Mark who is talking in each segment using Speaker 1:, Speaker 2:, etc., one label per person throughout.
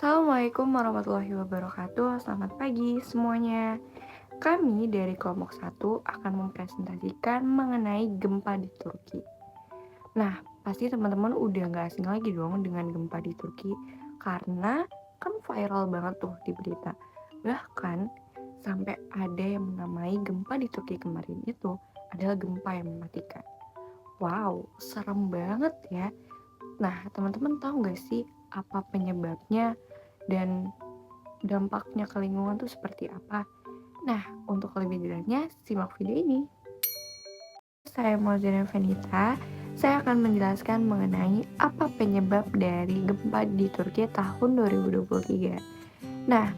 Speaker 1: Assalamualaikum warahmatullahi wabarakatuh. Selamat pagi semuanya. Kami dari kelompok 1 akan mempresentasikan mengenai gempa di Turki. Nah, pasti teman-teman udah gak asing lagi dong dengan gempa di Turki, karena kan viral banget tuh di berita. Bahkan sampai ada yang menamai gempa di Turki kemarin itu adalah gempa yang mematikan. Wow, serem banget ya. Nah, teman-teman tahu gak sih apa penyebabnya dan dampaknya ke lingkungan tuh seperti apa? Nah, untuk lebih detailnya, simak video ini. Saya Mauzana Venita, saya akan menjelaskan mengenai apa penyebab dari gempa di Turki tahun 2023. Nah,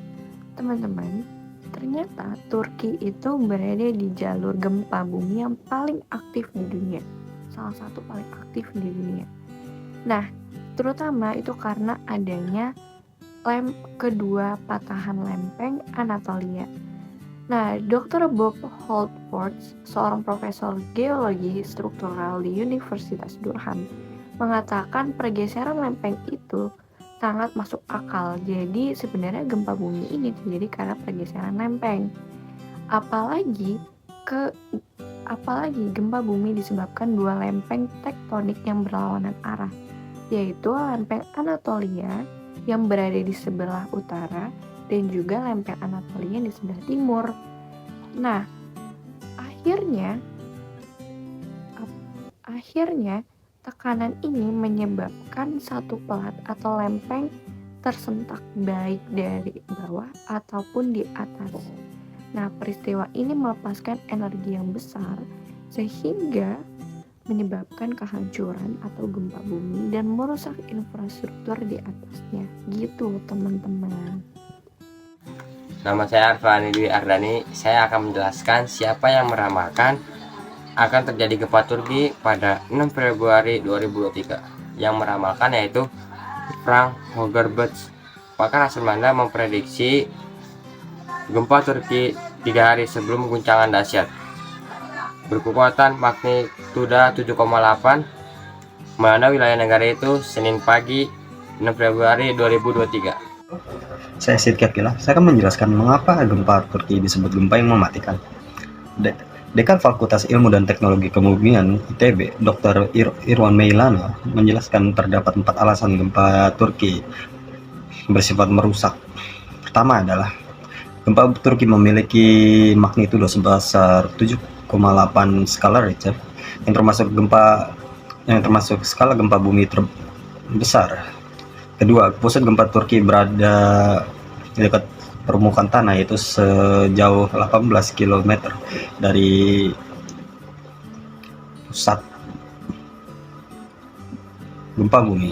Speaker 1: teman-teman, ternyata Turki itu berada di jalur gempa bumi yang paling aktif di dunia. Salah satu paling aktif di dunia. Nah, terutama itu karena adanya kedua patahan lempeng Anatolia. Nah, Dr. Bob Holtford, seorang profesor geologi struktural di Universitas Durham, mengatakan pergeseran lempeng itu sangat masuk akal. Jadi sebenarnya gempa bumi ini terjadi karena pergeseran lempeng. Apalagi gempa bumi disebabkan dua lempeng tektonik yang berlawanan arah, yaitu lempeng Anatolia yang berada di sebelah utara dan juga lempeng Anatolia di sebelah timur. Nah, akhirnya tekanan ini menyebabkan satu pelat atau lempeng tersentak baik dari bawah ataupun di atas. Nah, peristiwa ini melepaskan energi yang besar sehingga menyebabkan kehancuran atau gempa bumi dan merusak infrastruktur di atasnya. Gitu, teman-teman.
Speaker 2: Nama saya Arfani Dwi Ardani. Saya akan menjelaskan siapa yang meramalkan akan terjadi gempa Turki pada 6 Februari 2023. Yang meramalkan yaitu Frank Holgerbach. Pakar asal Belanda memprediksi gempa Turki 3 hari sebelum guncangan dahsyat berkekuatan magnitudo 7,8 melanda wilayah negara itu Senin pagi 6 Februari 2023.
Speaker 3: Saya Sidki Akila. Saya akan menjelaskan mengapa gempa Turki disebut gempa yang mematikan. Dekan Fakultas Ilmu dan Teknologi Kebumian ITB, Dr. Irwan Meilana, menjelaskan terdapat 4 alasan gempa Turki bersifat merusak. Pertama adalah gempa Turki memiliki magnitudo sebesar 7,8 skala Richter yang termasuk skala gempa bumi terbesar. Kedua, pusat gempa Turki berada di dekat permukaan tanah, yaitu sejauh 18 km dari pusat gempa bumi.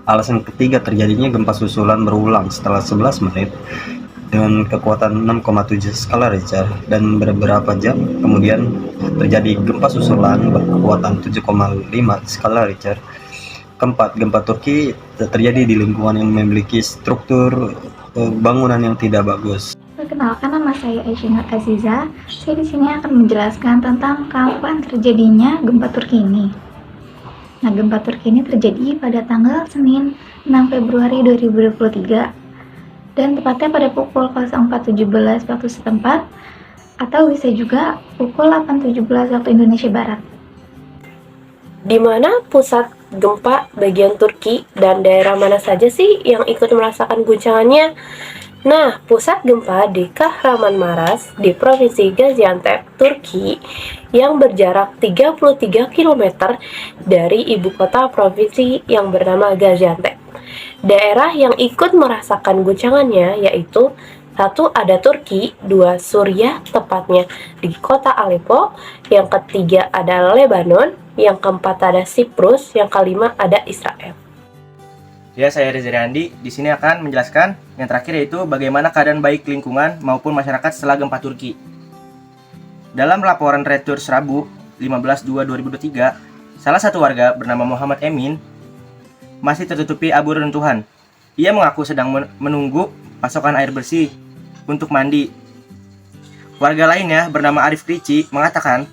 Speaker 3: Alasan ketiga, terjadinya gempa susulan berulang setelah 11 menit dengan kekuatan 6,7 skala Richter dan beberapa jam kemudian terjadi gempa susulan berkekuatan 7,5 skala Richter. Keempat, gempa Turki terjadi di lingkungan yang memiliki struktur bangunan yang tidak bagus.
Speaker 4: Perkenalkan, nama saya Aisyah Aziza. Saya di sini akan menjelaskan tentang kapan terjadinya gempa Turki ini. Nah, gempa Turki ini terjadi pada tanggal Senin 6 Februari 2023 dan tepatnya pada pukul 04.17 waktu setempat atau bisa juga pukul 8.17 waktu Indonesia Barat.
Speaker 5: Di mana pusat gempa bagian Turki dan daerah mana saja sih yang ikut merasakan guncangannya? Nah, pusat gempa di Kahramanmaras di Provinsi Gaziantep, Turki yang berjarak 33 km dari ibu kota provinsi yang bernama Gaziantep. Daerah yang ikut merasakan guncangannya yaitu 1. ada Turki, 2. Suriah tepatnya di kota Aleppo, yang ketiga ada Lebanon, yang keempat ada Siprus, yang kelima ada Israel.
Speaker 6: Ya, saya Reza Randi. Di sini akan menjelaskan yang terakhir, yaitu bagaimana keadaan baik lingkungan maupun masyarakat setelah gempa Turki. Dalam laporan Reuters Rabu 15/2/2023, salah satu warga bernama Muhammad Emin masih tertutupi abu reruntuhan. Ia mengaku sedang menunggu pasokan air bersih untuk mandi. Warga lainnya bernama Arif Rici mengatakan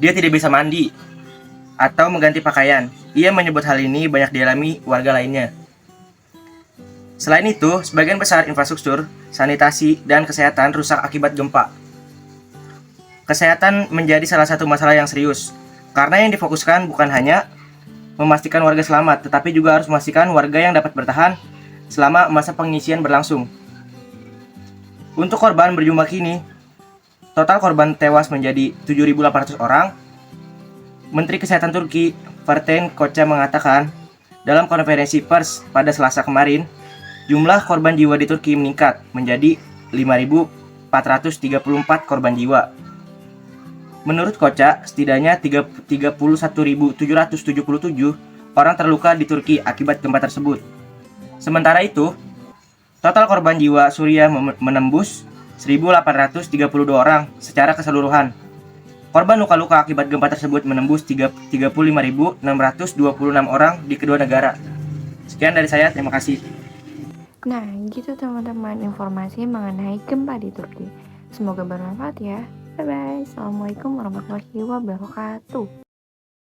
Speaker 6: dia tidak bisa mandi atau mengganti pakaian. Ia menyebut hal ini banyak dialami warga lainnya. Selain itu, sebagian besar infrastruktur, sanitasi, dan kesehatan rusak akibat gempa. Kesehatan menjadi salah satu masalah yang serius, karena yang difokuskan bukan hanya memastikan warga selamat, tetapi juga harus memastikan warga yang dapat bertahan selama masa pengisian berlangsung. Untuk korban berjumlah kini, total korban tewas menjadi 7.800 orang. Menteri Kesehatan Turki, Fatih Koca mengatakan dalam konferensi pers pada Selasa kemarin, jumlah korban jiwa di Turki meningkat menjadi 5.434 korban jiwa. Menurut Koca, setidaknya 31.777 orang terluka di Turki akibat gempa tersebut. Sementara itu, total korban jiwa Suriah menembus 1.832 orang secara keseluruhan. Korban luka-luka akibat gempa tersebut menembus 35.626 orang di kedua negara. Sekian dari saya, terima kasih.
Speaker 1: Nah, gitu teman-teman informasi mengenai gempa di Turki. Semoga bermanfaat ya. Bye-bye. Assalamualaikum warahmatullahi wabarakatuh.